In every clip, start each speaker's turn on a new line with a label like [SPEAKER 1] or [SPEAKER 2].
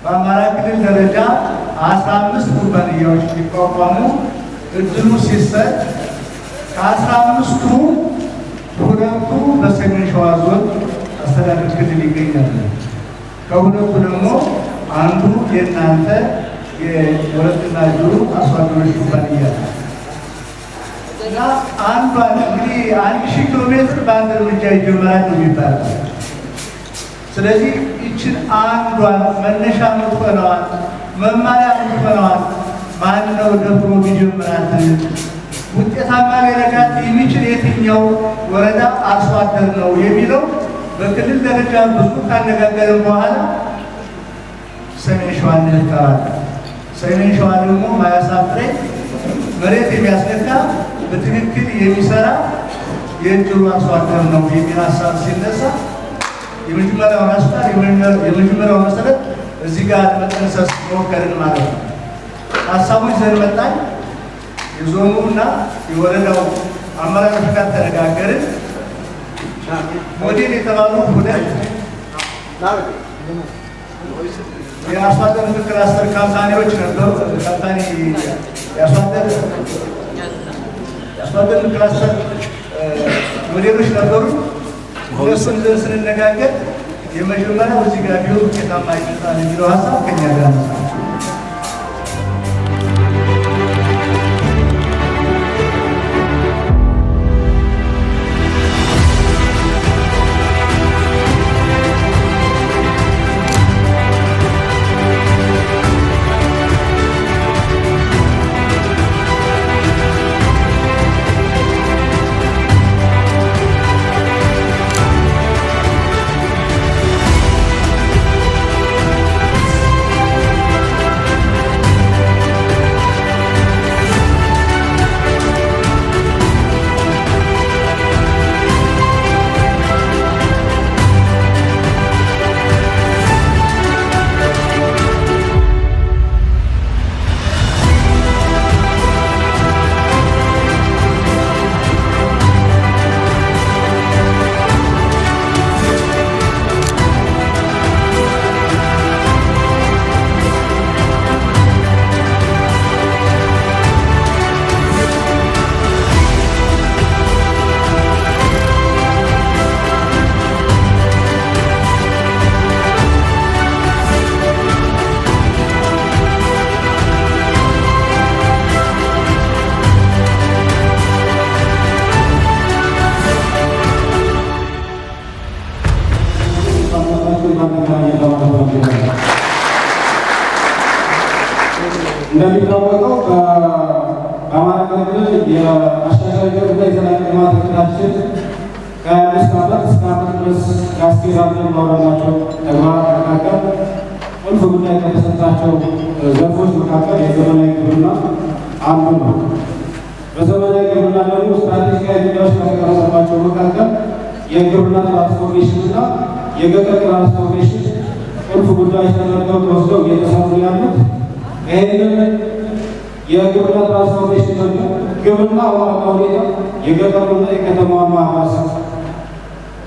[SPEAKER 1] በአማራ ክልል ደረጃ 15 ኩባንያዎች ሊቋቋሙ እድሉ ሲሰጥ ከ15ቱ ሁለቱ በሰሜን ሸዋ ዞን አስተዳደር ክልል ይገኛሉ። ከሁለቱ ደግሞ አንዱ የእናንተ የወረትና ጆሮ አርሶ አደሮች ኩባንያ እና አንዷን እንግዲህ 1000 ኪሎ ሜትር በአንድ እርምጃ ይጀመራል ነው የሚባለው። ስለዚህ ይችን አንዷን መነሻ ምትሆነዋል መማሪያ ምትሆነዋል ማነው ደፍሮ ቢጀምራት ውጤታማ ሊያደርጋት የሚችል የትኛው ወረዳ አርሶ አደር ነው የሚለው በክልል ደረጃ ብዙ ካነጋገርን በኋላ ሰሜን ሸዋ እንልካዋል። ሰሜን ሸዋ ደግሞ ማያሳፍረኝ መሬት የሚያስነካ በትክክል የሚሰራ የእድሉ አርሶ አደር ነው የሚል ሀሳብ ሲነሳ የመጀመሪያውን ሀሳብ የመጀመሪያው መሰረት እዚህ ጋር መጠንሰስ ሞከርን ማለት ነው። ሀሳቦች ዘር መጣኝ የዞኑና የወረዳው አመራሮች ጋር ተነጋገርን። ሞዴል የተባሉ ሁለት የአርሶ አደር ምክክር አስተር ካምፓኒዎች ነበሩ። ካምፓኒ የአርሶ አደር ምክክር አስተር ሞዴሎች ነበሩ። ሁለቱን ዘር ስንነጋገር የመጀመሪያው እዚህ ጋር ቢሆን ውጤታማ ይመጣል የሚለው ሀሳብ ከኛ ጋር ነው።
[SPEAKER 2] እንደሚታወቀው በአማራ ክልል የአሻሻይ ጉዳይ ዘላቂ ልማት እቅዳችን ከ5 ዓመት እስከ ዓመት ድረስ ያስኬዳሉ ባወራናቸው ተግባራት መካከል ቁልፍ ጉዳይ ከተሰጣቸው ዘርፎች መካከል የዘመናዊ ግብርና አንዱ ነው። በዘመናዊ ግብርና ደግሞ ስትራቴጂካዊ ጉዳዮች ከተቀረጸባቸው መካከል የግብርና ትራንስፎርሜሽን እና የገጠር ትራንስፎርሜሽን ቁልፍ ጉዳዮች ተደርገው ተወስደው እየተሰሩ ያሉት ይህንን የግብርና ትራንስፎርሜሽን ደግሞ ግብርና ዋና ሁኔታ የገጠሩና የከተማዋን ማህበረሰብ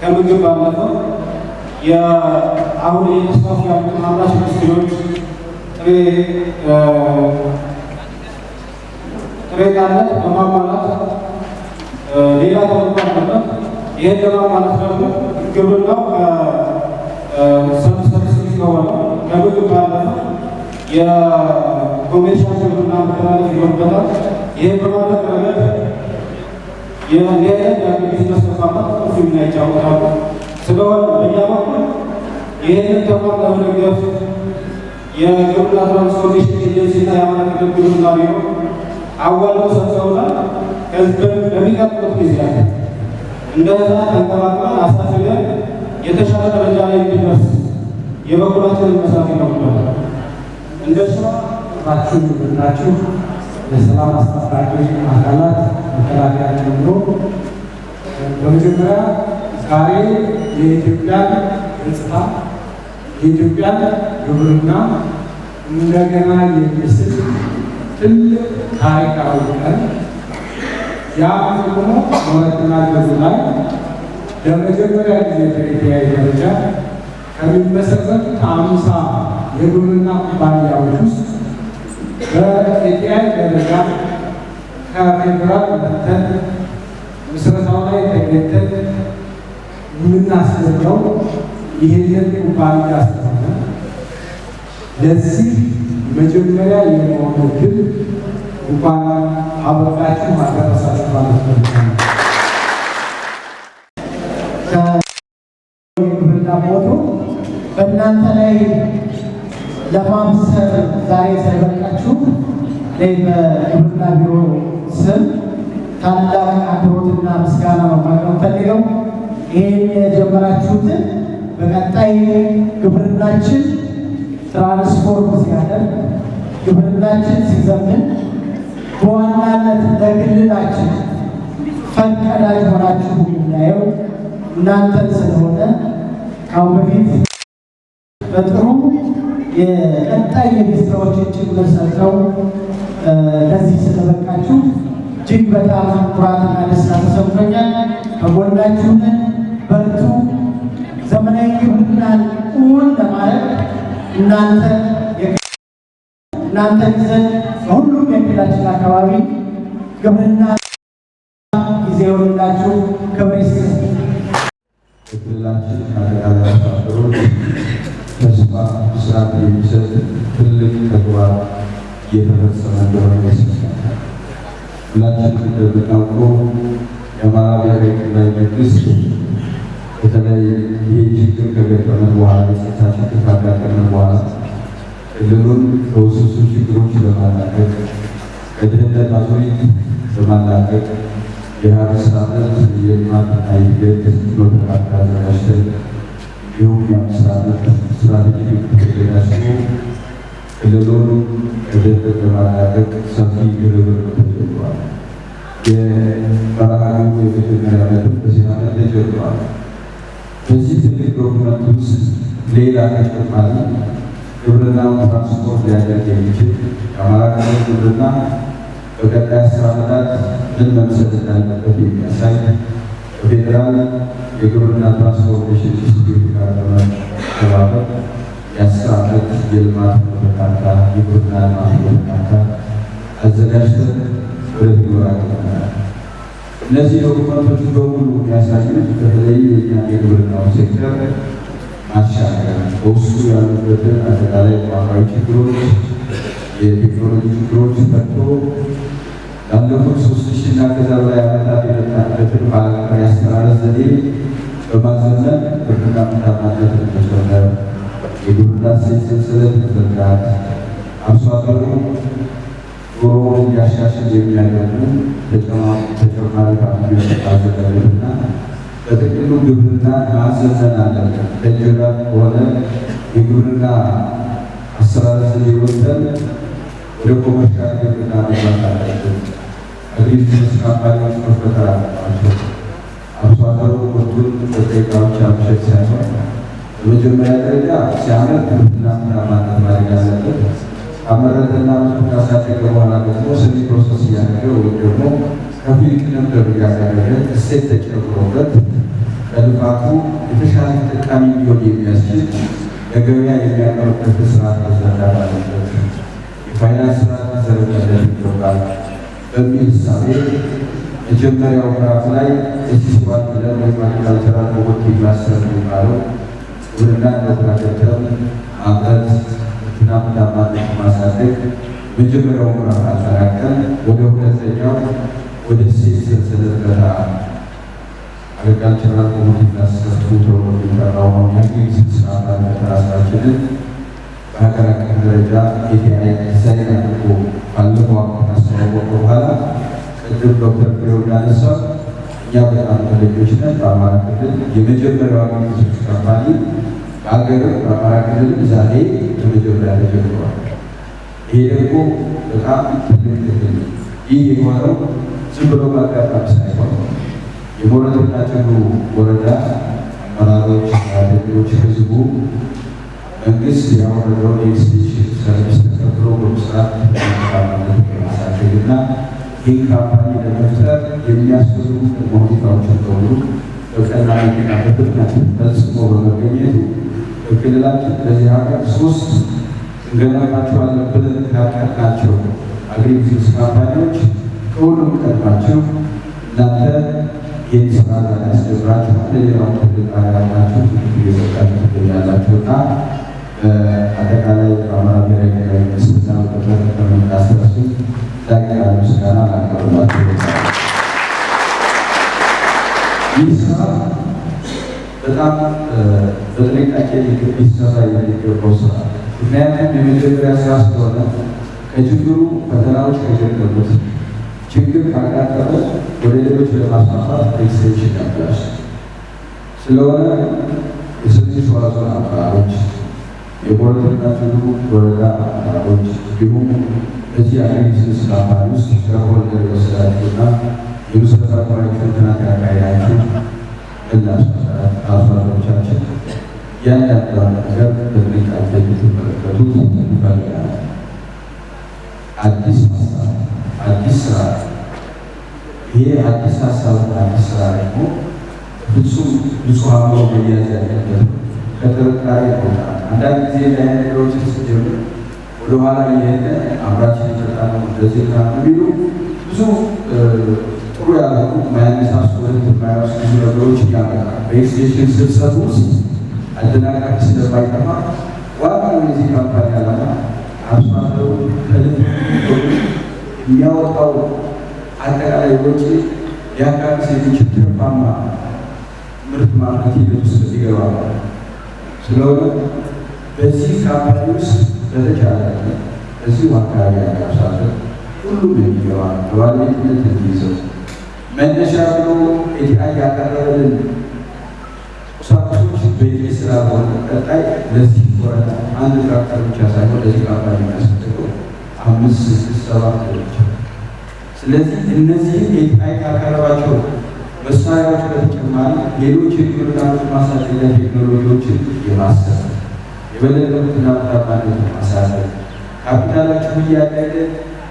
[SPEAKER 2] ከምግብ ባለፈ አሁን እየተስፋፉ ያሉት አምራች ኢንዱስትሪዎች ጥሬ ዕቃነት በማሟላት ሌላ ተግባር አለበት። ይህን ለማሟላት ደግሞ ግብርናው ሰብሲዲ ከሆነ ከምግብ ባለፈ የኮሜርሻል ግብርና መተላለፍ ይኖርበታል። ይህን በማድረግ ረገድ የሌለት የቢዝነስ ተቋማት ቁልፍ ሚና ይጫወታሉ። ስለሆነ በእኛ በኩል ይህንን ተቋም ለመደገፍ የግብርና ትራንስፎርሜሽን ኤጀንሲና የአማራ ክልል ግብርና ቢሮ አዋልደው ሰጥተውናል። በሚቀጥሉት ጊዜያት እንደዛ ተንከባክበን አሳድገን የተሻለ ደረጃ ላይ እንዲደርስ የበኩላችንን መስራት ይኖርብናል።
[SPEAKER 3] እንደስራችሁ ብናችሁ የሰላም አስጠባቂ አካላት መከላከያ ጨምሮ በመጀመሪያ ዛሬ የኢትዮጵያን ገጽታ የኢትዮጵያን ግብርና እንደገና የሚስል ትልቅ ታሪካዊ ቀን ያ ደግሞ በሁለተኛ ዙር ላይ ለመጀመሪያ ጊዜ በኢትዮጵያ ደረጃ ከሚመሰረት 50 የግብርና ኩባንያዎች ውስጥ በኢትዮጵያ ደረጃ ከፌዴራል መተን ምስረታው ላይ ተገኝተን የምናስገባው ይህንን ኩባንያ ስለሆነ ለዚህ መጀመሪያ የመሆኑ ግን እንኳን አበቃችሁ አደረሳችሁ ማለት ነው።
[SPEAKER 4] ከግብርና ሞቶ በእናንተ ላይ ለማምሰር ዛሬ ስለበቃችሁ በግብርና ቢሮ ስም ታላቅ አክብሮትና ምስጋና ነው ማቅረብ ፈልገው ይህን የጀመራችሁትን በቀጣይ ግብርናችን ትራንስፎርም ሲያደርግ ግብርናችን ሲዘምን በዋናነት ለክልላችን ፈርቀዳጅ ሆናችሁ የምናየው እናንተን ስለሆነ ካሁን በፊት በጥሩ የቀጣይ የቤት ስራዎችን ጭምር ሰርተው ለዚህ ስለበቃችሁ እጅግ በጣም ኩራትና ደስታ ተሰምቶኛል። ከጎናችሁ ነን። በርቱ። ዘመናዊ ግብርናን እውን ለማድረግ እናንተ ይዘን በሁሉም የክልላችን አካባቢ ግብርና ጊዜ የሆንላችሁ ክብር ይስጥ።
[SPEAKER 2] የክልላችን አጠቃላይ አስተዳደሮች ተስፋ ብስራት የሚሰጥ ትልቅ ተግባር እየተፈጸመ እንደሆነ ይሰማል። ሁላችንም እንደምናውቀው የአማራ ብሔራዊ ክልላዊ መንግስት በተለይ ይህ ችግር ከገጠመን በኋላ የጸጥታ ችግር ካጋጠመን በኋላ ክልሉን ከውስብስብ ችግሮች ለማላቀቅ ከድህነት አዙሪት ለማላቀቅ የ20 ዓመት የልማትና የእድገት ፍኖተ ካርታ አዘጋጅተን እንዲሁም የ5 ዓመት ስትራቴጂ ተዘጋጅቶ ክልሉን ከድህነት ለማላቀቅ ሰፊ ርብርብ ተጀምሯል። የመርሃ ግብሩ የመጀመሪያ ዓመትም በዚህ ዓመት ተጀምሯል። በዚህ ትልቅ ዶክመንት ውስጥ ሌላ ተጨማሪ ግብርናውን ትራንስፖርት ሊያደርግ የሚችል የአማራ ክልል ግብርና በቀጣይ 10 ዓመታት ምን መምሰል እንዳለበት የሚያሳይ በፌዴራል የግብርና ትራንስፖርቴሽን ኢንስቲትዩት ጋር በመተባበር የ10 ዓመት የልማት ፍኖተ ካርታ የግብርና ልማት ፍኖተ ካርታ አዘጋጅተን ወደ ትግበራ ገብተናል። እነዚህ ዶክመንቶች በሙሉ የሚያሳዩት በተለይ የኛ የግብርናው ሴክተር ማሻገር በውስጡ ያሉበትን አጠቃላይ ማህበራዊ ችግሮች፣ የቴክኖሎጂ ችግሮች ፈቶ ላለፉት 3000 እና ከዛ በላይ ዓመታት የመጣበትን በአገር ያስተራረስ ዘዴ በማዘመን ምርትና ምርታማነትን መጨመር፣ የግብርና እሴት ሰንሰለት መዘርጋት፣ አርሶ አደሩ ኑሮውን እንዲያሻሽል የሚያደርጉ ተጨማሪ ፓኬጆች ማዘጋጀትና በጥቅሉ ግብርና ማዘመን አለብን። ከእንጀራ በሆነ የግብርና አሰራር ዘዴ ወጥተን ወደ ኮመርሻል ግብርና መግባት አለብን። አግሪቢዝነስ ካምፓኒዎች መፈጠር አለባቸው። አርሶ አደሩ ምርቱን በደቂቃዎች አምሸት ሳይሆን በመጀመሪያ ደረጃ ሲያመርት ምርትና ምርታማነት ማድረግ አለበት። አመረተና ምርቱን ካሳደገ በኋላ ደግሞ ሰሚ ፕሮሰስ እያደረገ ወይም ደግሞ ከፊል ቅንብር እያደረገ እሴት ተጨምሮበት ከልፋቱ የተሻለ ተጠቃሚ እንዲሆን የሚያስችል ለገበያ የሚያቀርብበት ስርዓት መዘርጋት አለበት። የፋይናንስ ስርዓት ሊዘረጋለት ይገባል በሚል እሳቤ መጀመሪያው ምዕራፍ ላይ ኤሲሲዋን ብለን ወይም አግሪካልቸራል ፖቨርቲ ማስተር የሚባለው ግብርና ለፕራክተም ማምረት እና ምርታማነትን ማሳደግ መጀመሪያው ምዕራፍ አጠናቀን ወደ ሁለተኛው ወደ እሴት ሰንሰለት በታ አግሪካልቸራል ፖቨርቲ ማስተር ተብሎ የሚጠራው የአግሪቢዝነስ ካምፓኒ ራሳችንን በሀገር አቀፍ ደረጃ ኤቲአይ ዲዛይን አድርጎ ባለፈው ዓመት ካስተዋወቀ በኋላ ቅድም ዶክተር ፍሬው እንዳነሳው እኛ በጣም ተለዮች ነን። በአማራ ክልል የመጀመሪያው አግሪቢዝነስ ካምፓኒ በሀገር በአማራ ክልል ዛሬ በመጀመሪያ ተጀምሯል። ይሄ ደግሞ በጣም ትልቅ ትግል ነው። ይህ የሆነው ዝም ብሎ ማጋጣሚ ሳይሆን የሞረትና ጭሩ ወረዳ አመራሮች፣ ሰራተኞች፣ ህዝቡ መንግስት ያወረደውን የኤክስቴንሽን ሰርቪስ ተከትሎ በመስራት ምርታማነትን በማሳደግና ይህ ካምፓኒ ለመፍጠር የሚያስፈልጉ ሁኔታዎችን በሙሉ በቀናነትና በፍጥነት ፈጽሞ በመገኘቱ በክልላችን በዚህ ሀገር 3 እንገነባቸዋለን ብለን ካቀድናቸው አግሪ ቢዝነስ ካምፓኒዎች ከሁሉም ቀድማችሁ እናንተ ይህን ስራ ላይ ያስጀምራችሁ ለሌላው ትልቅ አገራችሁ ትልቅ እየሰጣችሁ ትገኛላችሁና አጠቃላይ በአማራ ብሔራዊ ክልላዊ መንግስትና በጠቅላይ በመንግስት ላቅ ያለ ምስጋና ላቀርብላችሁ። ይህ ስራ በጣም በጥንቃቄ ሊሰራ የሚገባው ስራ፣ ምክንያቱም የመጀመሪያ ስራ ስለሆነ ከችግሩ ፈተናዎች ከገጠሙት ችግር ካጋጠመ ወደ ሌሎች ለማስፋፋት ኤክስቴንሽን ያበላሽ ስለሆነ የሰሜን ሸዋ ዞን አመራሮች፣ የቦረዳና ቱሉ ወረዳ አመራሮች እንዲሁም በዚህ አግሪ ቢዝነስ ካምፓኒ ውስጥ ሼርሆልደር የወሰዳችሁና የምስረታ ጉባኤያችሁን ትናንት ያካሄዳችሁ አርሶ አደሮቻችን ያንዳንዷን ነገር በጥንቃቄ እንድትመለከቱት እንፈልጋለን። አዲስ ሀሳብ፣ አዲስ ስራ፣ ይሄ አዲስ ሀሳብና አዲስ ስራ ደግሞ ፍጹም ንጹህ አእምሮ መያዝ ያለበት ከጥርጣሬ ቦታ አንዳንድ ጊዜ ላይ ነገሮችን ስንጀምር ወደኋላ እየሄደ አምራችን ይመጣል እንደዚህ ና የሚሉ ብዙ ጥሩ ያልሆኑ ማያነሳሱ ወደት የማያወስ ብዙ ነገሮች ያመጣል። በኤክስቴንሽን ስብሰት ውስጥ አደናቃቂ ስለማይጠፋ ዋናው የዚህ ካምፓኒ ዓላማ አርሶ አደሩ ከልብ የሚያወጣው አጠቃላይ ወጪ ሊያካክስ የሚችል ትርፋማ ምርት ማምረት ሂደት ውስጥ ሊገባ ስለሆነ በዚህ ካምፓኒ ውስጥ በተቻለ በዚሁ አካባቢ ያለ አርሶ አደር ሁሉም የሚገባ በባለቤትነት እንዲይዘው መነሻ ብሎ ኤቲአይ ያቀረበልን ቁሳቁሶች በቂ ስላልሆነ ቀጣይ ለዚህ ወረዳ አንድ ትራክተር ብቻ ሳይሆን ለዚህ ካምፓኒ የሚያስፈልገው 5፣ 6፣ 7 ብቻ። ስለዚህ እነዚህ ኤቲአይ ካቀረባቸው መሳሪያዎች በተጨማሪ ሌሎች የግብርና ምርት ማሳደጊያ ቴክኖሎጂዎችን የማሰብ የበለጠ ምርትና ምርታማነትን ማሳደግ ካፒታላችሁ እያደገ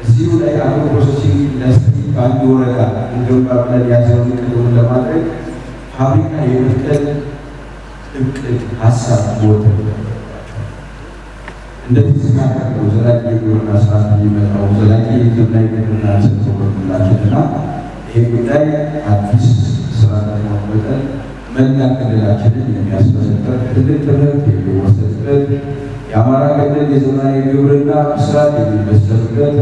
[SPEAKER 2] እዚሁ ላይ አግሮ ፕሮሰሲንግ ኢንዱስትሪ በአንድ ወረዳ እንገንባ ብለን ያዘውን ቅድሙን ለማድረግ ፋብሪካ የመትከል እቅድ ሀሳብ ወተን እንደዚህ ስናቀርበው ዘላቂ የግብርና ስርዓት የሚመጣው ዘላቂ የኢትዮጵያ የግብርና ስትሮበላችንና ይህ ጉዳይ አዲስ ስራ ለማመጠን መላ ክልላችንን የሚያስመለክት ትልቅ ትምህርት የሚወሰድበት የአማራ ክልል የዘመናዊ ግብርና ስርዓት የሚመሰልበት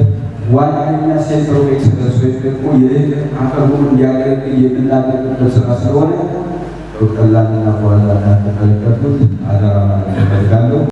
[SPEAKER 2] ዋነኛ ሴንተር ኦፍ ኤክሰለንስ ወይም ደግሞ የልዕል አቅርቦን እንዲያገለግል የምናደርግበት ስራ ስለሆነ በቀላልና በዋዛ ተመለከቱት አደራ ማለት እፈልጋለሁ።